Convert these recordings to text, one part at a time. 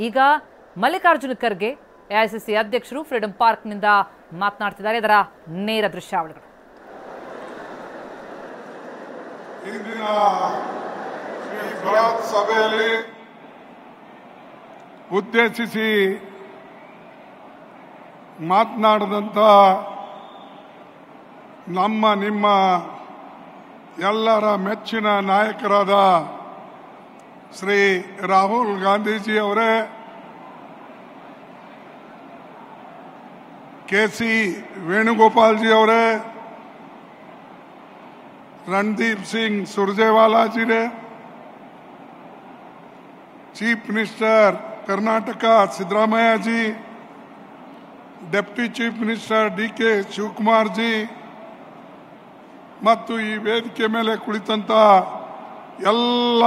ಈಗ ಮಲ್ಲಿಕಾರ್ಜುನ ಖರ್ಗೆ ಎಐಸಿಸಿ ಅಧ್ಯಕ್ಷರು ಫ್ರೀಡಂ ಪಾರ್ಕ್ನಿಂದ ಮಾತನಾಡ್ತಿದ್ದಾರೆ. ಇದರ ನೇರ ದೃಶ್ಯಾವಳಿಗಳು. ಇಂದಿನ ಬೃಹತ್ ಸಭೆಯಲ್ಲಿ ಉದ್ದೇಶಿಸಿ ಮಾತನಾಡಿದಂಥ ನಿಮ್ಮ ಎಲ್ಲರ ಮೆಚ್ಚಿನ ನಾಯಕರಾದ ಶ್ರೀ ರಾಹುಲ್ ಗಾಂಧೀಜಿ ಅವರೇ, ಕೆ.ಸಿ. ವೇಣುಗೋಪಾಲ್ जी ಅವರೇ, रणदीप सिंह सुरजेवाला जी ने, chief minister Karnataka Siddaramaiah ji, deputy chief minister D K. Shivakumar ji ಮತ್ತು ಈ ವೇದಿಕೆ ಮೇಲೆ ಕುಳಿತಂತ ಎಲ್ಲ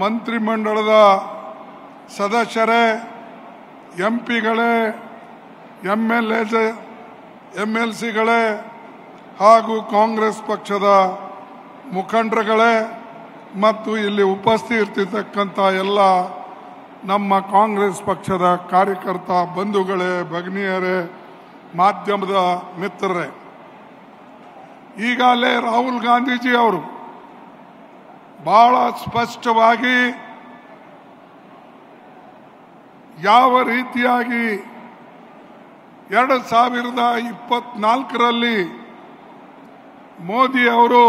ಮಂತ್ರಿಮಂಡಲದ ಸದಸ್ಯರೇ, ಎಂಪಿಗಳೇ, ಎಂಎಲ್ಸಿಗಳೇ ಹಾಗೂ ಕಾಂಗ್ರೆಸ್ ಪಕ್ಷದ ಮುಖಂಡರುಗಳೇ ಮತ್ತು ಇಲ್ಲಿ ಉಪಸ್ಥಿತಿರ್ತಕ್ಕಂಥ ಎಲ್ಲ ನಮ್ಮ ಕಾಂಗ್ರೆಸ್ ಪಕ್ಷದ ಕಾರ್ಯಕರ್ತ ಬಂಧುಗಳೇ, ಭಗಿನಿಯರೇ, ಮಾಧ್ಯಮದ ಮಿತ್ರರೇ, ಈಗಾಗಲೇ ರಾಹುಲ್ ಗಾಂಧೀಜಿ ಅವರು ಬಹಳ ಸ್ಪಷ್ಟವಾಗಿ ಯಾವ ರೀತಿಯಾಗಿ 2024ರಲ್ಲಿ ಮೋದಿ ಅವರು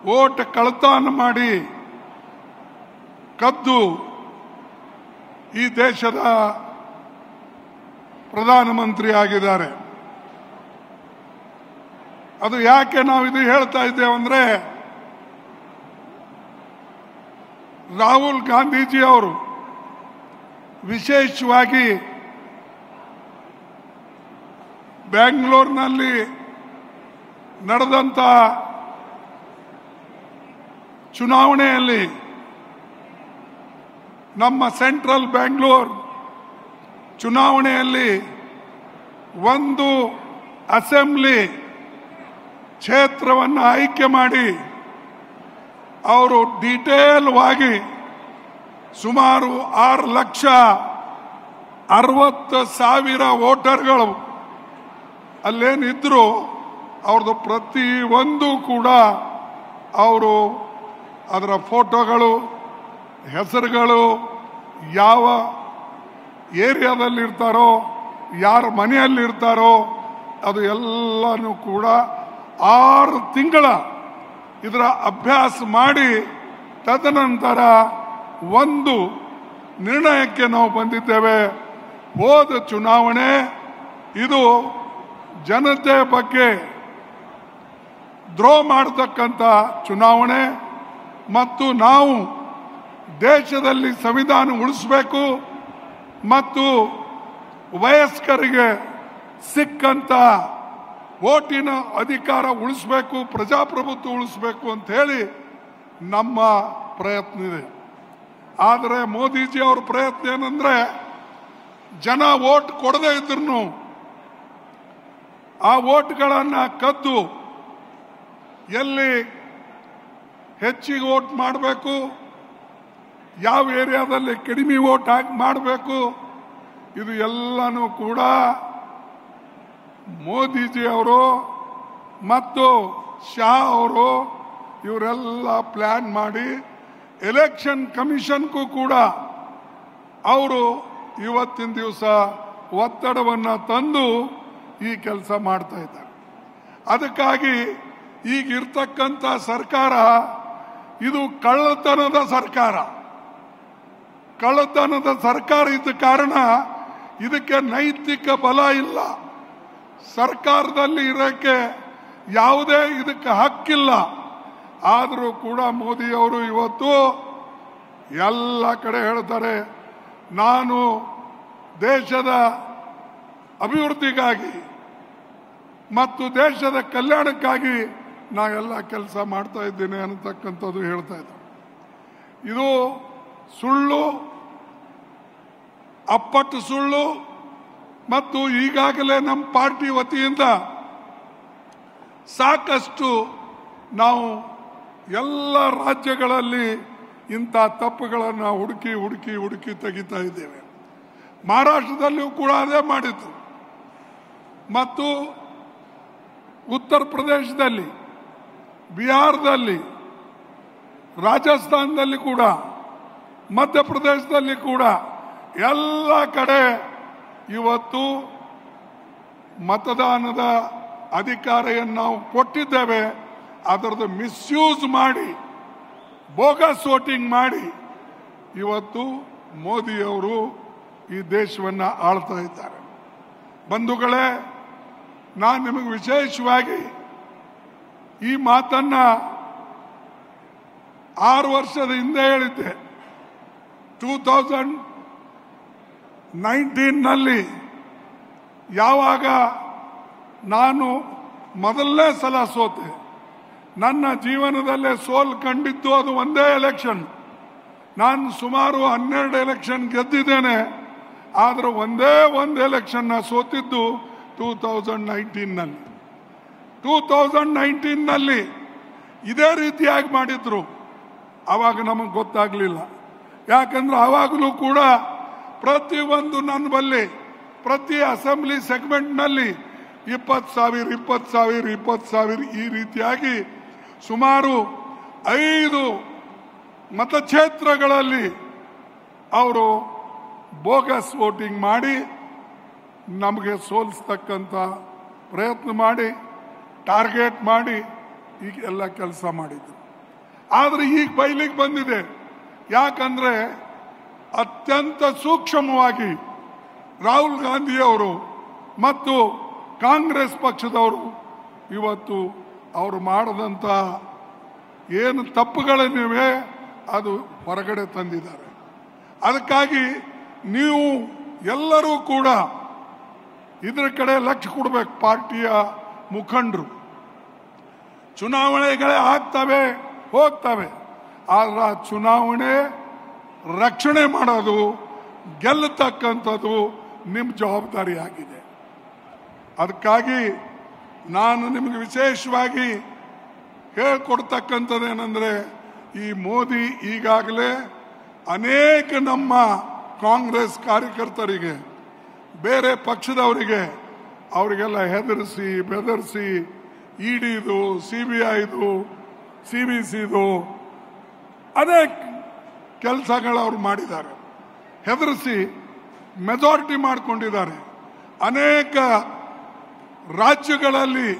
ವೋಟ್ ಕಳ್ಳತನ ಮಾಡಿ ಕದ್ದು ಈ ದೇಶದ ಪ್ರಧಾನಮಂತ್ರಿ ಆಗಿದ್ದಾರೆ. ಅದು ಯಾಕೆ ನಾವು ಇದು ಹೇಳ್ತಾ ಇದ್ದೇವೆ ಅಂದ್ರೆ, ರಾಹುಲ್ ಗಾಂಧೀಜಿ ಅವರು ವಿಶೇಷವಾಗಿ ಬೆಂಗಳೂರಿನಲ್ಲಿ ನಡೆದಂತ ಚುನಾವಣೆಯಲ್ಲಿ ನಮ್ಮ ಸೆಂಟ್ರಲ್ ಬೆಂಗಳೂರು ಚುನಾವಣೆಯಲ್ಲಿ ಒಂದು ಅಸೆಂಬ್ಲಿ ಕ್ಷೇತ್ರವನ್ನು ಆಯ್ಕೆ ಮಾಡಿ ಅವರು ಡೀಟೇಲ್ವಾಗಿ ಸುಮಾರು 6,60,000 ವೋಟರ್ಗಳು ಅಲ್ಲೇನಿದ್ರು ಅವ್ರದ್ದು ಪ್ರತಿಯೊಂದು ಕೂಡ ಅವರು ಅದರ ಫೋಟೋಗಳು, ಹೆಸರುಗಳು, ಯಾವ ಏರಿಯಾದಲ್ಲಿರ್ತಾರೋ, ಯಾರ ಮನೆಯಲ್ಲಿರ್ತಾರೋ ಅದು ಎಲ್ಲನೂ ಕೂಡ 6 ತಿಂಗಳ ಇದರ ಅಭ್ಯಾಸ ಮಾಡಿ ತದನಂತರ ಒಂದು ನಿರ್ಣಯಕ್ಕೆ ನಾವು ಬಂದಿದ್ದೇವೆ. ಹೋದ ಚುನಾವಣೆ ಇದು ಜನತೆ ಬಗ್ಗೆ ದ್ರೋಹ ಮಾಡತಕ್ಕಂಥ ಚುನಾವಣೆ ಮತ್ತು ನಾವು ದೇಶದಲ್ಲಿ ಸಂವಿಧಾನ ಉಳಿಸಬೇಕು ಮತ್ತು ವಯಸ್ಕರಿಗೆ ಸಿಕ್ಕಂತ ವೋಟಿನ ಅಧಿಕಾರ ಉಳಿಸಬೇಕು, ಪ್ರಜಾಪ್ರಭುತ್ವ ಉಳಿಸಬೇಕು ಅಂತ ಹೇಳಿ ನಮ್ಮ ಪ್ರಯತ್ನ ಇದೆ. ಆದರೆ ಮೋದಿಜಿ ಅವರ ಪ್ರಯತ್ನ ಏನಂದ್ರೆ, ಜನ ವೋಟ್ ಕೊಡದೇ ಇದ್ರು ಆ ವೋಟ್ಗಳನ್ನು ಕದ್ದು ಎಲ್ಲಿ ಹೆಚ್ಚಿಗೆ ವೋಟ್ ಮಾಡಬೇಕು, ಯಾವ ಏರಿಯಾದಲ್ಲಿ ಕಡಿಮೆ ವೋಟ್ ಹಾಕಿ ಮಾಡಬೇಕು, ಇದು ಎಲ್ಲನೂ ಕೂಡ ಮೋದಿಜಿ ಅವರು ಮತ್ತು ಶಾ ಅವರು ಇವರೆಲ್ಲ ಪ್ಲಾನ್ ಮಾಡಿ ಎಲೆಕ್ಷನ್ ಕಮಿಷನ್ಗೂ ಕೂಡ ಅವರು ಇವತ್ತಿನ ದಿವಸ ಒತ್ತಡವನ್ನು ತಂದು ಈ ಕೆಲಸ ಮಾಡ್ತಾ ಇದ್ದಾರೆ. ಅದಕ್ಕಾಗಿ ಈಗಿರ್ತಕ್ಕಂಥ ಸರ್ಕಾರ ಇದು ಕಳ್ಳತನದ ಸರ್ಕಾರ ಇದ್ದ ಕಾರಣ ಇದಕ್ಕೆ ನೈತಿಕ ಬಲ ಇಲ್ಲ. ಸರ್ಕಾರದಲ್ಲಿ ಇರೋಕ್ಕೆ ಯಾವುದೇ ಇದಕ್ಕೆ ಹಕ್ಕಿಲ್ಲ. ಆದರೂ ಕೂಡ ಮೋದಿಯವರು ಇವತ್ತು ಎಲ್ಲ ಕಡೆ ಹೇಳ್ತಾರೆ, ನಾನು ದೇಶದ ಅಭಿವೃದ್ಧಿಗಾಗಿ ಮತ್ತು ದೇಶದ ಕಲ್ಯಾಣಕ್ಕಾಗಿ ನಾವೆಲ್ಲ ಕೆಲಸ ಮಾಡ್ತಾ ಇದ್ದೇನೆ ಅನ್ನತಕ್ಕಂಥದ್ದು ಹೇಳ್ತಾ ಇದ್ದಾರೆ. ಇದು ಸುಳ್ಳು, ಅಪ್ಪಟ್ಟು ಸುಳ್ಳು. ಮತ್ತು ಈಗಾಗಲೇ ನಮ್ಮ ಪಾರ್ಟಿ ವತಿಯಿಂದ ಸಾಕಷ್ಟು ನಾವು ಎಲ್ಲ ರಾಜ್ಯಗಳಲ್ಲಿ ಇಂಥ ತಪ್ಪುಗಳನ್ನು ಹುಡುಕಿ ಹುಡುಕಿ ಹುಡುಕಿ ತೆಗಿತಾ ಇದ್ದೇವೆ. ಮಹಾರಾಷ್ಟ್ರದಲ್ಲಿಯೂ ಕೂಡ ಅದೇ ಮಾಡಿತು. ಮತ್ತು ಉತ್ತರ ಪ್ರದೇಶದಲ್ಲಿ, ಬಿಹಾರದಲ್ಲಿ, ರಾಜಸ್ಥಾನದಲ್ಲಿ ಕೂಡ, ಮಧ್ಯಪ್ರದೇಶದಲ್ಲಿ ಕೂಡ ಎಲ್ಲ ಕಡೆ ಇವತ್ತು ಮತದಾನದ ಅಧಿಕಾರಿಯನ್ನು ನಾವು ಕೊಟ್ಟಿದ್ದೇವೆ. ಅದರದ್ದು ಮಿಸ್ಯೂಸ್ ಮಾಡಿ, ಬೋಗಸ್ ವೋಟಿಂಗ್ ಮಾಡಿ ಇವತ್ತು ಮೋದಿಯವರು ಈ ದೇಶವನ್ನು ಆಳ್ತಾ ಇದ್ದಾರೆ. ಬಂಧುಗಳೇ, ನಾನು ನಿಮಗೆ ವಿಶೇಷವಾಗಿ ಈ ಮಾತನ್ನ 6 ವರ್ಷದ ಹಿಂದೆ ಹೇಳಿದ್ದೆ. 2019ನಲ್ಲಿ ಯಾವಾಗ ನಾನು ಮೊದಲನೇ ಸಲ ಸೋತೆ, ನನ್ನ ಜೀವನದಲ್ಲೇ ಸೋಲು ಕಂಡಿದ್ದು ಅದು ಒಂದೇ ಎಲೆಕ್ಷನ್. ನಾನು ಸುಮಾರು 12 ಎಲೆಕ್ಷನ್ ಗೆದ್ದಿದ್ದೇನೆ, ಆದರೆ ಒಂದೇ ಒಂದು ಎಲೆಕ್ಷನ್ನ ಸೋತಿದ್ದು 2019ನಲ್ಲಿ. 2019ನಲ್ಲಿ ಇದೇ ರೀತಿಯಾಗಿ ಮಾಡಿದ್ರು. ಆವಾಗ ನಮಗೆ ಗೊತ್ತಾಗಲಿಲ್ಲ. ಯಾಕಂದ್ರೆ ಆವಾಗಲೂ ಕೂಡ ಪ್ರತಿಯೊಂದು ನನ್ನ ಬಲ್ಲಿ ಪ್ರತಿ ಅಸೆಂಬ್ಲಿ ಸೆಗ್ಮೆಂಟ್ನಲ್ಲಿ 20,000 20,000 20,000 ಈ ರೀತಿಯಾಗಿ ಸುಮಾರು 5 ಮತಕ್ಷೇತ್ರಗಳಲ್ಲಿ ಅವರು ಬೋಗಸ್ ವೋಟಿಂಗ್ ಮಾಡಿ ನಮಗೆ ಸೋಲಿಸ್ತಕ್ಕಂಥ ಪ್ರಯತ್ನ ಮಾಡಿ, ಟಾರ್ಗೆಟ್ ಮಾಡಿ ಈಗ ಎಲ್ಲ ಕೆಲಸ ಮಾಡಿದ್ರು. ಆದರೆ ಈಗ ಬಯಲಿಗೆ ಬಂದಿದೆ. ಯಾಕಂದ್ರೆ ಅತ್ಯಂತ ಸೂಕ್ಷ್ಮವಾಗಿ ರಾಹುಲ್ ಗಾಂಧಿಯವರು ಮತ್ತು ಕಾಂಗ್ರೆಸ್ ಪಕ್ಷದವರು ಇವತ್ತು ಅವರು ಮಾಡದಂಥ ಏನು ತಪ್ಪುಗಳೇನಿವೆ ಅದು ಹೊರಗಡೆ ತಂದಿದ್ದಾರೆ. ಅದಕ್ಕಾಗಿ ನೀವು ಎಲ್ಲರೂ ಕೂಡ ಇದರ ಕಡೆ ಲಕ್ಷ್ಯ ಕೊಡಬೇಕು. ಪಾರ್ಟಿಯ ಮುಖಂಡರು, ಚುನಾವಣೆಗಳೇ ಆಗ್ತವೆ ಹೋಗ್ತವೆ, ಆದ್ರೆ ಚುನಾವಣೆ ರಕ್ಷಣೆ ಮಾಡೋದು, ಗೆಲ್ಲತಕ್ಕಂಥದ್ದು ನಿಮ್ಮ ಜವಾಬ್ದಾರಿ ಆಗಿದೆ. ಅದಕ್ಕಾಗಿ ನಾನು ನಿಮಗೆ ವಿಶೇಷವಾಗಿ ಹೇಳ್ಕೊಡ್ತಕ್ಕಂಥದ್ದೇನೆಂದರೆ, ಈ ಮೋದಿ ಈಗಾಗಲೇ ಅನೇಕ ನಮ್ಮ ಕಾಂಗ್ರೆಸ್ ಕಾರ್ಯಕರ್ತರಿಗೆ, ಬೇರೆ ಪಕ್ಷದವರಿಗೆ, ಅವರಿಗೆಲ್ಲ ಹೆದರಿಸಿ ಬೆದರಿಸಿ ಇಡಿದು, CBIದು, CBCದು ಅನೇಕ ಕೆಲಸಗಳು ಅವ್ರು ಮಾಡಿದ್ದಾರೆ. ಹೆದರಿಸಿ ಮೆಜಾರಿಟಿ ಮಾಡಿಕೊಂಡಿದ್ದಾರೆ. ಅನೇಕ ರಾಜ್ಯಗಳಲ್ಲಿ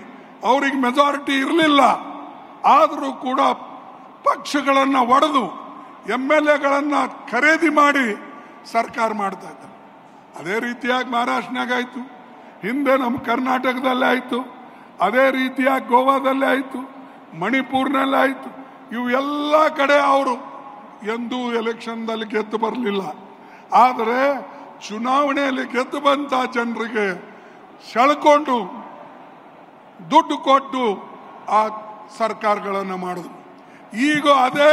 ಅವರಿಗೆ ಮೆಜಾರಿಟಿ ಇರಲಿಲ್ಲ, ಆದರೂ ಕೂಡ ಪಕ್ಷಗಳನ್ನು ಒಡೆದು MLAಗಳನ್ನು ಖರೀದಿ ಮಾಡಿ ಸರ್ಕಾರ ಮಾಡ್ತಾ ಇದ್ದಾರೆ. ಅದೇ ರೀತಿಯಾಗಿ ಮಹಾರಾಷ್ಟ್ರನಾಗ ಆಯಿತು, ಹಿಂದೆ ನಮ್ಮ ಕರ್ನಾಟಕದಲ್ಲೇ ಆಯಿತು, ಅದೇ ರೀತಿಯಾಗಿ ಗೋವಾದಲ್ಲೇ ಆಯಿತು, ಮಣಿಪುರ್ನಲ್ಲೇ ಆಯಿತು. ಇವು ಎಲ್ಲ ಕಡೆ ಅವರು ಎಂದೂ ಎಲೆಕ್ಷನ್ದಲ್ಲಿ ಗೆದ್ದು ಬರಲಿಲ್ಲ. ಆದರೆ ಚುನಾವಣೆಯಲ್ಲಿ ಗೆದ್ದು ಬಂತ ಜನರಿಗೆ ಸೆಳ್ಕೊಂಡು ದುಡ್ಡು ಕೊಟ್ಟು ಆ ಸರ್ಕಾರಗಳನ್ನು ಮಾಡಿದ್ರು. ಈಗ ಅದೇ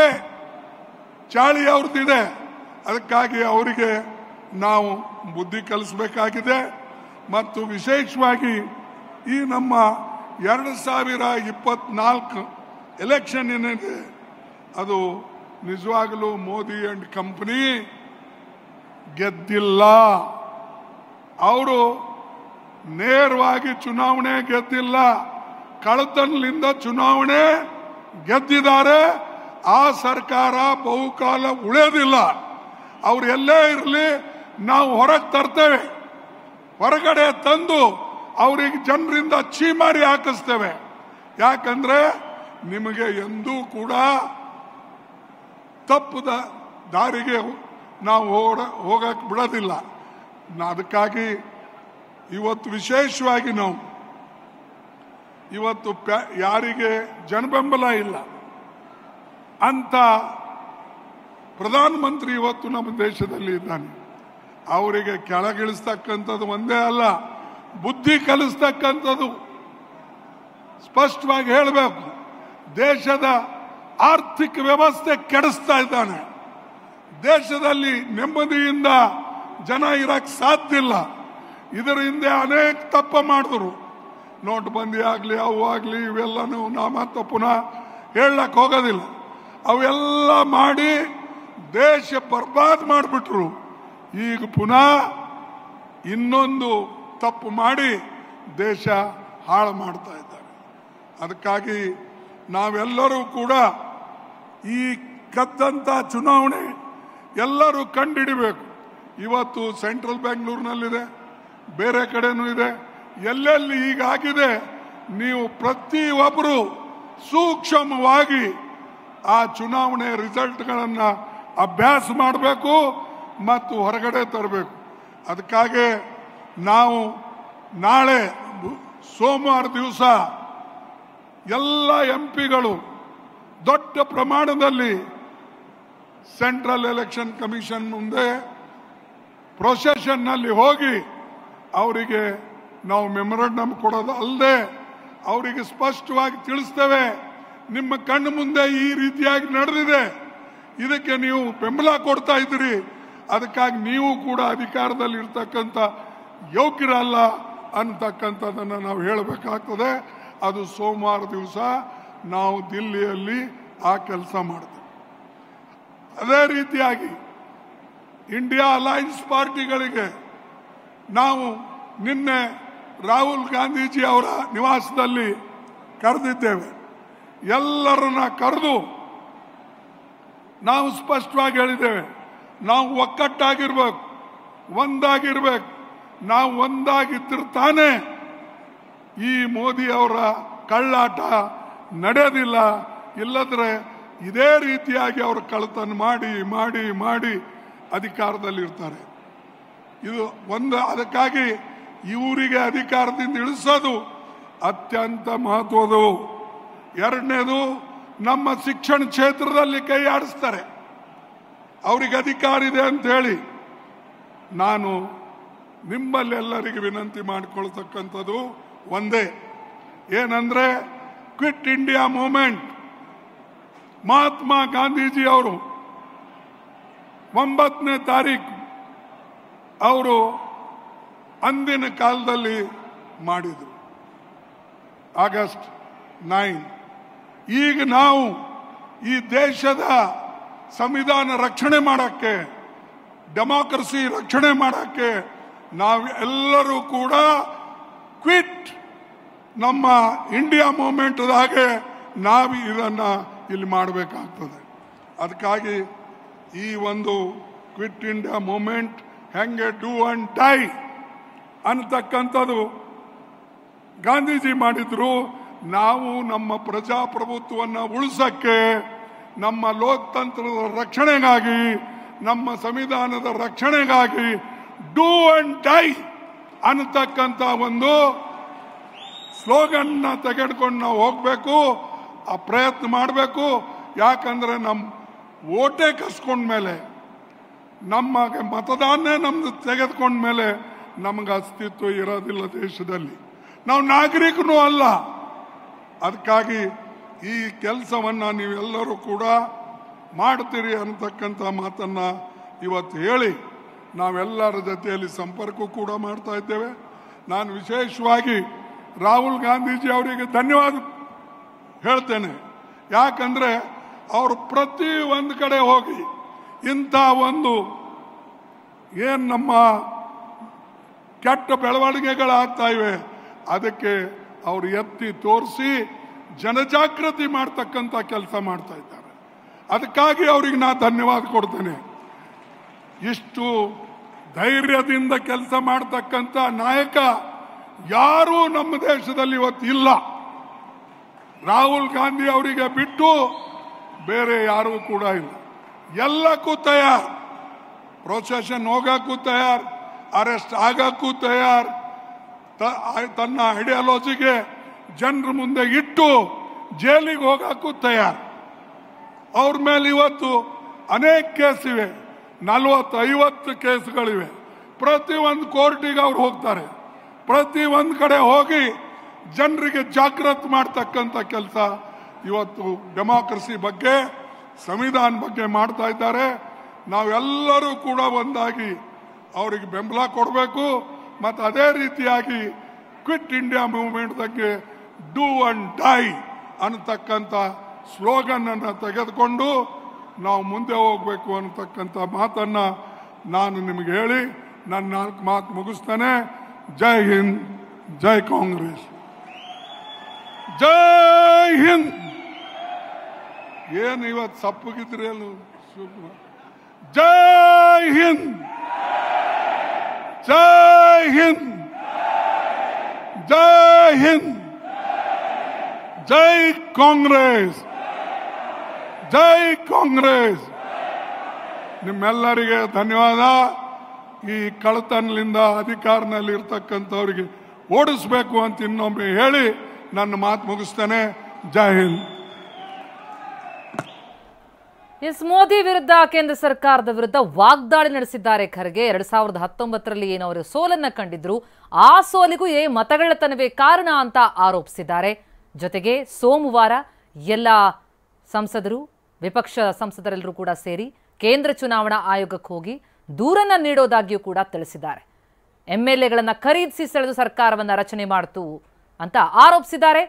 ಚಾಳಿ ಅವ್ರದ್ದಿದೆ. ಅದಕ್ಕಾಗಿ ಅವರಿಗೆ ನಾವು ಬುದ್ಧಿ ಕಲಿಸಬೇಕಾಗಿದೆ. ಮತ್ತು ವಿಶೇಷವಾಗಿ ಈ ನಮ್ಮ 2024 ಎಲೆಕ್ಷನ್ ಏನಿದೆ ಅದು ನಿಜವಾಗಲೂ ಮೋದಿ ಅಂಡ್ ಕಂಪನಿ ಗೆದ್ದಿಲ್ಲ. ಅವರು ನೇರವಾಗಿ ಚುನಾವಣೆ ಗೆದ್ದಿಲ್ಲ, ಕಳ್ಳತನದಿಂದ ಚುನಾವಣೆ ಗೆದ್ದಿದ್ದಾರೆ. ಆ ಸರ್ಕಾರ ಬಹುಕಾಲ ಉಳಿಯೋದಿಲ್ಲ. ಅವ್ರು ಎಲ್ಲೇ ಇರಲಿ ನಾವು ಹೊರಗೆ ತರ್ತೇವೆ, ಹೊರಗಡೆ ತಂದು ಅವರಿಗೆ ಜನರಿಂದ ಚೀಮಾರಿ ಹಾಕಿಸ್ತೇವೆ. ಯಾಕಂದ್ರೆ ನಿಮಗೆ ಎಂದೂ ಕೂಡ ತಪ್ಪದ ದಾರಿಗೆ ನಾವು ಹೋಗಕ್ಕೆ ಬಿಡೋದಿಲ್ಲ. ಅದಕ್ಕಾಗಿ ಇವತ್ತು ವಿಶೇಷವಾಗಿ ನಾವು ಇವತ್ತು ಯಾರಿಗೆ ಜನಬೆಂಬಲ ಇಲ್ಲ ಅಂತ ಪ್ರಧಾನಮಂತ್ರಿ ಇವತ್ತು ನಮ್ಮ ದೇಶದಲ್ಲಿ ಇದ್ದಾನೆ. ಅವರಿಗೆ ಕೆಳಗಿಳಿಸ್ತಕ್ಕಂಥದ್ದು ಒಂದೇ ಅಲ್ಲ, ಬುದ್ಧಿ ಕಲಿಸ್ತಕ್ಕಂಥದ್ದು. ಸ್ಪಷ್ಟವಾಗಿ ಹೇಳಬೇಕು, ದೇಶದ ಆರ್ಥಿಕ ವ್ಯವಸ್ಥೆ ಕೆಡಿಸ್ತಾ ಇದ್ದಾನೆ. ದೇಶದಲ್ಲಿ ನೆಮ್ಮದಿಯಿಂದ ಜನ ಇರಕ್ಕೆ ಸಾಧ್ಯ ಇಲ್ಲ. ಇದರ ಹಿಂದೆ ಅನೇಕ ತಪ್ಪ ಮಾಡಿದ್ರು. ನೋಟ್ಬಂದಿ ಆಗಲಿ, ಅವು ಆಗಲಿ, ಇವೆಲ್ಲನೂ ನಾ ಮತ್ತೆ ಪುನಃ ಹೇಳಕ್ಕೆ ಹೋಗೋದಿಲ್ಲ. ಅವೆಲ್ಲ ಮಾಡಿ ದೇಶ ಬರ್ಬಾದ್ ಮಾಡಿಬಿಟ್ರು. ಈಗ ಪುನಃ ಇನ್ನೊಂದು ತಪ್ಪು ಮಾಡಿ ದೇಶ ಹಾಳು ಮಾಡ್ತಾ ಇದ್ದಾರೆ. ಅದಕ್ಕಾಗಿ ನಾವೆಲ್ಲರೂ ಕೂಡ ಈ ಕದ್ದಂತ ಚುನಾವಣೆ ಎಲ್ಲರೂ ಕಂಡುಹಿಡಿಬೇಕು. ಇವತ್ತು ಸೆಂಟ್ರಲ್ ಬೆಂಗಳೂರಿನಲ್ಲಿದೆ, ಬೇರೆ ಕಡೆನೂ ಇದೆ. ಎಲ್ಲೆಲ್ಲಿ ಹೀಗಾಗಿದೆ ನೀವು ಪ್ರತಿಯೊಬ್ಬರು ಸೂಕ್ಷ್ಮವಾಗಿ ಆ ಚುನಾವಣೆ ರಿಸಲ್ಟ್ಗಳನ್ನು ಅಭ್ಯಾಸ ಮಾಡಬೇಕು ಮತ್ತು ಹೊರಗಡೆ ತರಬೇಕು. ಅದಕ್ಕಾಗಿ ನಾವು ನಾಳೆ ಸೋಮವಾರ ದಿವಸ ಎಲ್ಲ ಎಂಪಿಗಳು ದೊಡ್ಡ ಪ್ರಮಾಣದಲ್ಲಿ ಸೆಂಟ್ರಲ್ ಎಲೆಕ್ಷನ್ ಕಮಿಷನ್ ಮುಂದೆ ಪ್ರೊಸೆಷನ್ನಲ್ಲಿ ಹೋಗಿ ಅವರಿಗೆ ನಾವು ಮೆಮೊರಂಡಮ್ ಕೊಡೋದು ಅಲ್ಲದೆ ಅವರಿಗೆ ಸ್ಪಷ್ಟವಾಗಿ ತಿಳಿಸ್ತೇವೆ, ನಿಮ್ಮ ಕಣ್ಣು ಮುಂದೆ ಈ ರೀತಿಯಾಗಿ ನಡೆದಿದೆ, ಇದಕ್ಕೆ ನೀವು ಬೆಂಬಲ ಕೊಡ್ತಾ ಇದ್ದೀರಿ, ಅದಕ್ಕಾಗಿ ನೀವು ಕೂಡ ಅಧಿಕಾರದಲ್ಲಿ ಇರ್ತಕ್ಕಂಥ ಯೋಗ್ಯರಲ್ಲ ಅಂತಕ್ಕಂಥದ್ದನ್ನು ನಾವು ಹೇಳಬೇಕಾಗ್ತದೆ. ಅದು ಸೋಮವಾರ ದಿವಸ ನಾವು ದಿಲ್ಲಿಯಲ್ಲಿ ಆ ಕೆಲಸ ಮಾಡ್ತೇವೆ. ಅದೇ ರೀತಿಯಾಗಿ ಇಂಡಿಯಾ ಅಲೈನ್ಸ್ ಪಾರ್ಟಿಗಳಿಗೆ ನಾವು ನಿನ್ನೆ ರಾಹುಲ್ ಗಾಂಧೀಜಿ ಅವರ ನಿವಾಸದಲ್ಲಿ ಕರೆದಿದ್ದೇವೆ. ಎಲ್ಲರನ್ನ ಕರೆದು ನಾವು ಸ್ಪಷ್ಟವಾಗಿ ಹೇಳಿದ್ದೇವೆ, ನಾವು ಒಕ್ಕಟ್ಟಾಗಿರ್ಬೇಕು, ಒಂದಾಗಿರ್ಬೇಕು. ನಾವು ಒಂದಾಗಿದ್ದರೆ ತಾನೇ ಈ ಮೋದಿ ಅವರ ಕಳ್ಳಾಟ ನಡೆಯೋದಿಲ್ಲ. ಇಲ್ಲದ್ರೆ ಇದೇ ರೀತಿಯಾಗಿ ಅವರು ಕಳ್ಳತನ ಮಾಡಿ ಮಾಡಿ ಮಾಡಿ ಅಧಿಕಾರದಲ್ಲಿರ್ತಾರೆ. ಇದು ಒಂದು. ಅದಕ್ಕಾಗಿ ಇವರಿಗೆ ಅಧಿಕಾರದಿಂದ ಇಳಿಸೋದು ಅತ್ಯಂತ ಮಹತ್ವದು. ಎರಡನೇದು, ನಮ್ಮ ಶಿಕ್ಷಣ ಕ್ಷೇತ್ರದಲ್ಲಿ ಕೈ ಆಡಿಸ್ತಾರೆ, ಅವರಿಗೆ ಅಧಿಕಾರ ಇದೆ ಅಂತ ಹೇಳಿ. ನಾನು ನಿಮ್ಮಲ್ಲೆಲ್ಲರಿಗೆ ವಿನಂತಿ ಮಾಡಿಕೊಳ್ತಕ್ಕಂಥದ್ದು ಒಂದೇ, ಏನಂದ್ರೆ quit India movement. Mahatma Gandhiji ಅವರು 9ನೇ ತಾರೀಕು ಅವರು ಅಂದಿನ ಕಾಲದಲ್ಲಿ ಮಾಡಿದರು, ಆಗಸ್ಟ್ 9. ಈಗ ನಾವು ಈ ದೇಶದ ಸಂವಿಧಾನ ರಕ್ಷಣೆ ಮಾಡಕ್ಕೆ, ಡೆಮಾಕ್ರಸಿ ರಕ್ಷಣೆ ಮಾಡಕ್ಕೆ ನಾವು ಎಲ್ಲರೂ ಕೂಡ ಕ್ವಿಟ್ ನಮ್ಮ ಇಂಡಿಯಾ ಮೂವ್ಮೆಂಟ್ ಹಾಗೆ ನಾವು ಇದನ್ನ ಇಲ್ಲಿ ಮಾಡಬೇಕಾಗ್ತದೆ. ಅದಕ್ಕಾಗಿ ಈ ಒಂದು ಕ್ವಿಟ್ ಇಂಡಿಯಾ ಮೂವ್ಮೆಂಟ್ ಹೆಂಗೆ ಡೂ ಅಂಡ್ ಡೈ ಅನ್ನತಕ್ಕಂಥದ್ದು ಗಾಂಧೀಜಿ ಮಾಡಿದ್ರು. ನಾವು ನಮ್ಮ ಪ್ರಜಾಪ್ರಭುತ್ವವನ್ನು ಉಳಿಸಕ್ಕೆ, ನಮ್ಮ ಲೋಕತಂತ್ರದ ರಕ್ಷಣೆಗಾಗಿ, ನಮ್ಮ ಸಂವಿಧಾನದ ರಕ್ಷಣೆಗಾಗಿ ಡೂ ಅಂಡ್ ಡೈ ಅನ್ನತಕ್ಕಂಥ ಒಂದು ಸ್ಲೋಗನ್ನ ತೆಗೆದುಕೊಂಡು ನಾವು ಹೋಗ್ಬೇಕು, ಆ ಪ್ರಯತ್ನ ಮಾಡಬೇಕು. ಯಾಕಂದ್ರೆ ನಮ್ಮ ಓಟೆ ಕಸ್ಕೊಂಡ್ಮೇಲೆ, ನಮಗೆ ಮತದಾನ ನಮ್ದು ತೆಗೆದುಕೊಂಡ್ಮೇಲೆ ನಮಗೆ ಅಸ್ತಿತ್ವ ಇರೋದಿಲ್ಲ ದೇಶದಲ್ಲಿ, ನಾವು ನಾಗರಿಕನೂ ಅಲ್ಲ. ಅದಕ್ಕಾಗಿ ಈ ಕೆಲಸವನ್ನ ನೀವೆಲ್ಲರೂ ಕೂಡ ಮಾಡ್ತೀರಿ ಅನ್ನತಕ್ಕಂಥ ಮಾತನ್ನ ಇವತ್ತು ಹೇಳಿ ನಾವೆಲ್ಲರ ಜೊತೆಯಲ್ಲಿ ಸಂಪರ್ಕ ಕೂಡ ಮಾಡ್ತಾ ಇದ್ದೇವೆ. ನಾನು ವಿಶೇಷವಾಗಿ ರಾಹುಲ್ ಗಾಂಧೀಜಿ ಅವರಿಗೆ ಧನ್ಯವಾದ ಹೇಳ್ತೇನೆ. ಯಾಕಂದ್ರೆ ಅವರು ಪ್ರತಿ ಒಂದು ಕಡೆ ಹೋಗಿ ಇಂಥ ಒಂದು ಏನು ನಮ್ಮ ಕೆಟ್ಟ ಬೆಳವಣಿಗೆಗಳಾಗ್ತಾ ಇವೆ ಅದಕ್ಕೆ ಅವರು ಎತ್ತಿ ತೋರಿಸಿ ಜನಜಾಗೃತಿ ಮಾಡ್ತಕ್ಕಂಥ ಕೆಲಸ ಮಾಡ್ತಾ ಇದ್ದಾರೆ. ಅದಕ್ಕಾಗಿ ಅವರಿಗೆ ನಾನು ಧನ್ಯವಾದ ಕೊಡ್ತೇನೆ. ಇಷ್ಟು ಧೈರ್ಯದಿಂದ ಕೆಲಸ ಮಾಡ್ತಕ್ಕಂಥ ನಾಯಕ ಯಾರೂ ನಮ್ಮ ದೇಶದಲ್ಲಿ ಇವತ್ತು ಇಲ್ಲ. ರಾಹುಲ್ ಗಾಂಧಿ ಅವರಿಗೆ ಬಿಟ್ಟು ಬೇರೆ ಯಾರೂ ಕೂಡ ಇಲ್ಲ. ಎಲ್ಲಕ್ಕೂ ತಯಾರ್, ಪ್ರೊಸೆಷನ್ ಹೋಗಕ್ಕೂ ತಯಾರ್, ಅರೆಸ್ಟ್ ಆಗಕ್ಕೂ ತಯಾರ್, ತನ್ನ ಐಡಿಯಾಲಜಿಗೆ ಜನರ ಮುಂದೆ ಇಟ್ಟು ಜೈಲಿಗೆ ಹೋಗಕ್ಕೂ ತಯಾರ್. ಅವ್ರ ಮೇಲೆ ಇವತ್ತು ಅನೇಕ ಕೇಸ್ ಇವೆ, 40-50 ಕೇಸ್ಗಳಿವೆ. ಪ್ರತಿ ಒಂದು ಕೋರ್ಟಿಗೆ ಅವ್ರು ಹೋಗ್ತಾರೆ, ಪ್ರತಿ ಒಂದು ಕಡೆ ಹೋಗಿ ಜನರಿಗೆ ಜಾಗೃತಿ ಮಾಡ್ತಕ್ಕಂಥ ಕೆಲಸ ಇವತ್ತು ಡೆಮಾಕ್ರಸಿ ಬಗ್ಗೆ, ಸಂವಿಧಾನ ಬಗ್ಗೆ ಮಾಡ್ತಾ ಇದ್ದಾರೆ. ನಾವೆಲ್ಲರೂ ಕೂಡ ಒಂದಾಗಿ ಅವರಿಗೆ ಬೆಂಬಲ ಕೊಡಬೇಕು. ಮತ್ತು ಅದೇ ರೀತಿಯಾಗಿ ಕ್ವಿಟ್ ಇಂಡಿಯಾ ಮೂವ್ಮೆಂಟ್ ಬಗ್ಗೆ ಡೂ ಅಂಡ್ ಡೈ ಅನ್ನತಕ್ಕಂಥ ಸ್ಲೋಗನ್ ಅನ್ನು ತೆಗೆದುಕೊಂಡು ನಾವು ಮುಂದೆ ಹೋಗಬೇಕು ಅನ್ನತಕ್ಕಂಥ ಮಾತನ್ನು ನಾನು ನಿಮಗೆ ಹೇಳಿ ನನ್ನ 4 ಮಾತು ಮುಗಿಸ್ತಾನೆ. ಜೈ ಹಿಂದ್, ಜೈ ಕಾಂಗ್ರೆಸ್, ಜೈ ಹಿಂದ್. ಏನು ಇವತ್ತು ಸಪ್ಪಗಿದ್ರಿ ಅಲ್ಲ, ಜೈ ಹಿಂದ್, ಜೈ ಹಿಂದ್, ಜೈ ಹಿಂದ್, ಜೈ ಕಾಂಗ್ರೆಸ್, ಜೈ ಕಾಂಗ್ರೆಸ್. ನಿಮ್ಮೆಲ್ಲರಿಗೆ ಧನ್ಯವಾದ. ಈ ಕಳತನದಿಂದ ಅಧಿಕಾರದಲ್ಲಿ ಇರ್ತಕ್ಕಂಥವ್ರಿಗೆ ಓಡಿಸ್ಬೇಕು ಅಂತ ಇನ್ನೊಮ್ಮೆ ಹೇಳಿ ನನ್ನ ಮಾತು ಮುಗಿಸ್ತೇನೆ. ಜೈ ಹಿಂದ್. ಎಸ್, ಮೋದಿ ವಿರುದ್ಧ ಕೇಂದ್ರ ಸರ್ಕಾರದ ವಿರುದ್ಧ ವಾಗ್ದಾಳಿ ನಡೆಸಿದ್ದಾರೆ ಖರ್ಗೆ. 2019ರಲ್ಲಿ ಏನು ಅವರು ಸೋಲನ್ನ ಕಂಡಿದ್ರು, ಆ ಸೋಲಿಗೂ ಮತಗಳ್ಳತನವೇ ಕಾರಣ ಅಂತ ಆರೋಪಿಸಿದ್ದಾರೆ. ಜೊತೆಗೆ ಸೋಮವಾರ ಎಲ್ಲ ಸಂಸದರು, ವಿಪಕ್ಷ ಸಂಸದರೆಲ್ಲರೂ ಕೂಡ ಸೇರಿ ಕೇಂದ್ರ ಚುನಾವಣಾ ಆಯೋಗಕ್ಕೆ ಹೋಗಿ ದೂರನ್ನ ನೀಡೋದಾಗಿಯೂ ಕೂಡ ತಿಳಿಸಿದ್ದಾರೆ. MLAಗಳನ್ನ ಖರೀದಿಸಿ ಸೆಳೆದು ಸರ್ಕಾರವನ್ನ ರಚನೆ ಮಾಡ್ತು ಅಂತ ಆರೋಪಿಸಿದ್ದಾರೆ.